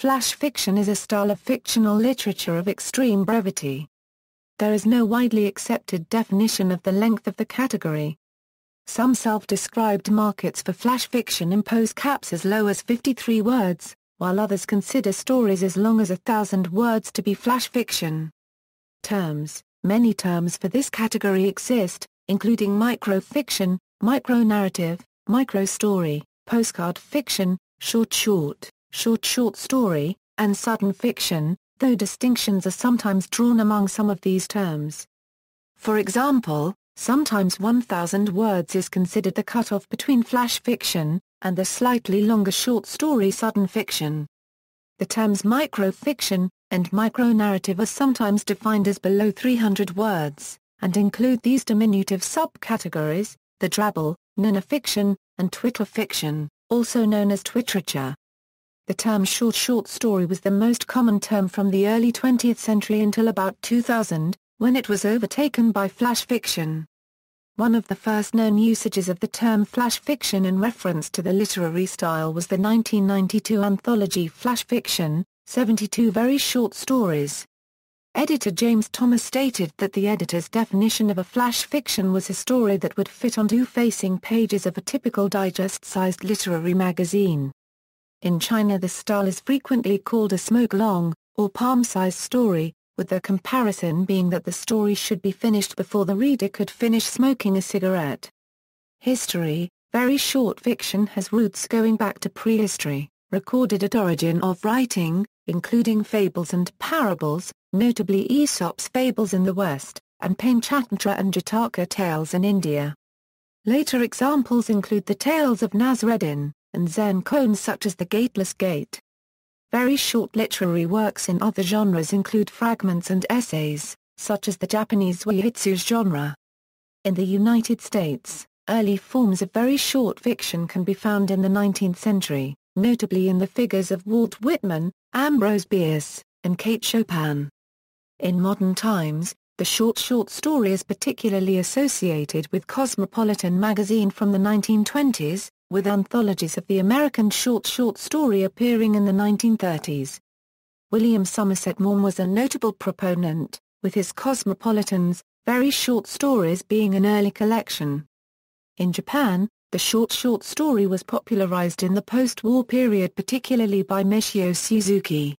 Flash fiction is a style of fictional literature of extreme brevity. There is no widely accepted definition of the length of the category. Some self-described markets for flash fiction impose caps as low as 53 words, while others consider stories as long as 1,000 words to be flash fiction. Terms: many terms for this category exist, including microfiction, micronarrative, microstory, postcard fiction, short story, and sudden fiction, though distinctions are sometimes drawn among some of these terms. For example, sometimes 1,000 words is considered the cutoff between flash fiction and the slightly longer short story sudden fiction. The terms microfiction and micronarrative are sometimes defined as below 300 words, and include these diminutive subcategories: the drabble, nanofiction, and twitter fiction, also known as twiterature. The term short story was the most common term from the early 20th century until about 2000, when it was overtaken by flash fiction. One of the first known usages of the term flash fiction in reference to the literary style was the 1992 anthology Flash Fiction, 72 Very Short Stories. Editor James Thomas stated that the editor's definition of a flash fiction was a story that would fit on two facing pages of a typical digest-sized literary magazine. In China, the style is frequently called a smoke-long, or palm-sized story, with the comparison being that the story should be finished before the reader could finish smoking a cigarette. History: very short fiction has roots going back to prehistory, recorded at origin of writing, including fables and parables, notably Aesop's fables in the West, and Panchatantra and Jataka tales in India. Later examples include the tales of Nasreddin, and Zen koans such as The Gateless Gate. Very short literary works in other genres include fragments and essays, such as the Japanese Waitsu genre. In the United States, early forms of very short fiction can be found in the 19th century, notably in the figures of Walt Whitman, Ambrose Bierce, and Kate Chopin. In modern times, the short story is particularly associated with Cosmopolitan magazine from the 1920s, with anthologies of the American short story appearing in the 1930s. William Somerset Maugham was a notable proponent, with his Cosmopolitan's very short stories being an early collection. In Japan, the short story was popularized in the post-war period particularly by Michio Suzuki.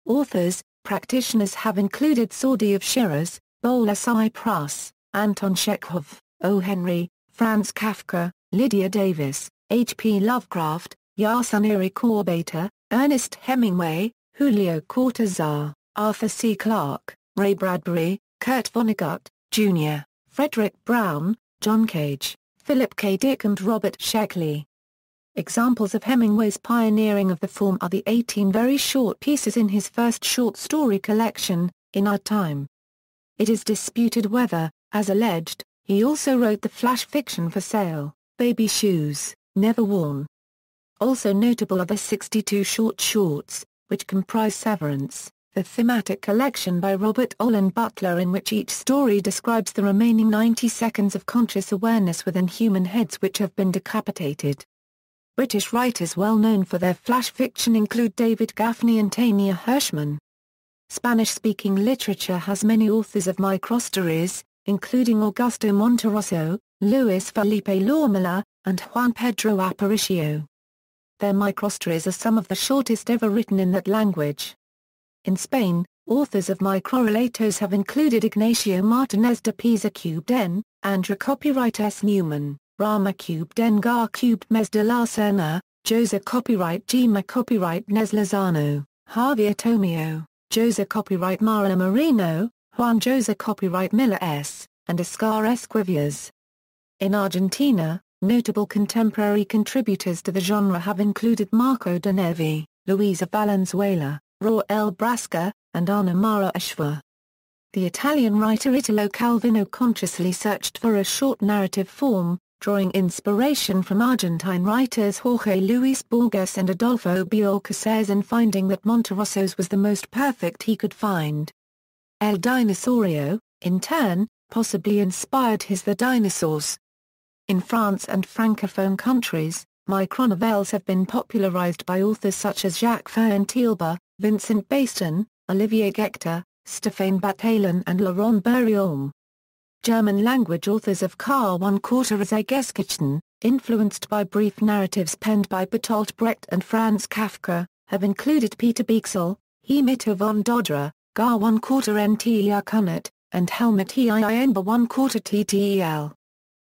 Authors, practitioners have included Saudi of Shiraz, Bola Cyprus, Anton Chekhov, O. Henry, Franz Kafka, Lydia Davis, H. P. Lovecraft, Yasunari Kawabata, Ernest Hemingway, Julio Cortázar, Arthur C. Clarke, Ray Bradbury, Kurt Vonnegut, Jr., Frederick Brown, John Cage, Philip K. Dick and Robert Sheckley. Examples of Hemingway's pioneering of the form are the 18 very short pieces in his first short story collection, In Our Time. It is disputed whether, as alleged, he also wrote the flash fiction For Sale, Baby Shoes, Never Worn. Also notable are the 62 shorts, which comprise Severance, the thematic collection by Robert Olen Butler in which each story describes the remaining 90 seconds of conscious awareness within human heads which have been decapitated. British writers well known for their flash fiction include David Gaffney and Tania Hirschman. Spanish-speaking literature has many authors of microstories, including Augusto Monterroso, Luis Felipe Lormela, and Juan Pedro Aparicio. Their microstories are some of the shortest ever written in that language. In Spain, authors of microrelatos have included Ignacio Martinez de Pisa Cubden, Andra Copyright S. Newman, Rama Cubden Gar Cubed Mes de la Serna, Jose Copyright Gima Copyright Nes Lozano, Javier Tomeo, Jose Copyright Mara Marino, Juan Jose Copyright Miller S., and Oscar Esquivias. In Argentina, notable contemporary contributors to the genre have included Marco de Nevi, Luisa Valenzuela, Raul Brasca, and Ana Mara Ashfur. The Italian writer Italo Calvino consciously searched for a short narrative form, drawing inspiration from Argentine writers Jorge Luis Borges and Adolfo Biocases and finding that Monterroso's was the most perfect he could find. El Dinosaurio, in turn, possibly inspired his The Dinosaurs. In France and Francophone countries, Micronovellas have been popularized by authors such as Jacques Verne-Thielbar, Vincent Baston, Olivier Gector, Stéphane Bataillon and Laurent Berriaume. German-language authors of Karl one Quarter Geschichten, influenced by brief narratives penned by Bertolt Brecht and Franz Kafka, have included Peter Bichsel, Hemito von Dodra, Gar one Quarter Ntel Kunert, and Helmut Hiinber one Quarter Ttel.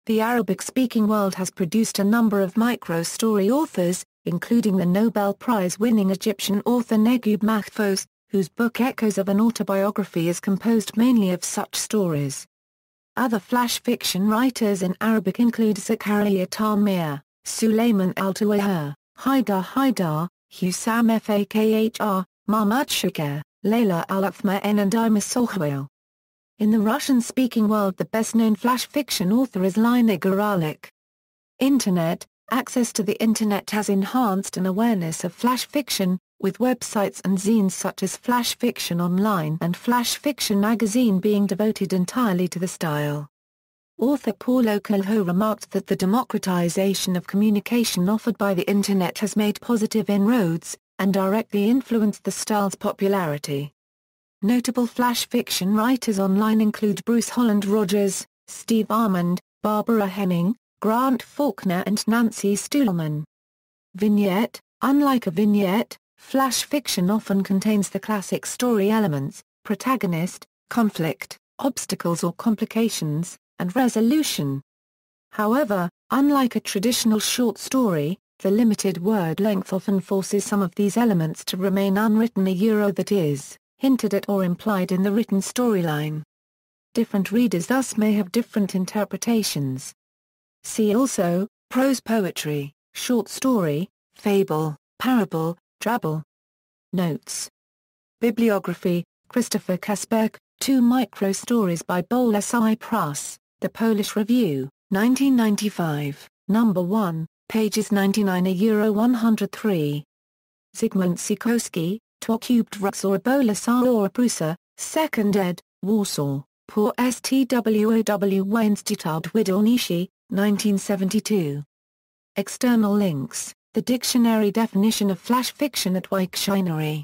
The Arabic-speaking world has produced a number of micro-story authors, including the Nobel Prize-winning Egyptian author Naguib Mahfouz, whose book Echoes of an Autobiography is composed mainly of such stories. Other flash fiction writers in Arabic include Zakaria Tamir, Suleiman Al-Tuwahir, Haidar Haidar, Hussam Fakhr, Mahmud Shakir, Layla Al-Athman and Ima Sohwail. In the Russian-speaking world, the best-known flash fiction author is Lina Goralik. Internet access to the Internet has enhanced an awareness of flash fiction, with websites and zines such as Flash Fiction Online and Flash Fiction Magazine being devoted entirely to the style. Author Paulo Coelho remarked that the democratization of communication offered by the Internet has made positive inroads, and directly influenced the style's popularity. Notable flash fiction writers online include Bruce Holland Rogers, Steve Armand, Barbara Henning, Grant Faulkner and Nancy Stuhlman. Vignette: unlike a vignette, flash fiction often contains the classic story elements, protagonist, conflict, obstacles or complications, and resolution. However, unlike a traditional short story, the limited word length often forces some of these elements to remain unwritten, that is, hinted at or implied in the written storyline. Different readers thus may have different interpretations. See also, prose poetry, short story, fable, parable, drabble. Notes. Bibliography: Christopher Kasperk, Two Micro-Stories by Bolesai Press, The Polish Review, 1995, No. 1, pages 99–103. Zygmunt Sikowski, Two Cubed Ruks or Bolesai or Prusa, 2nd ed., Warsaw, Pour STWOW Institut Wydawniczy, 1972. External links: the dictionary definition of flash fiction at Wiktionary.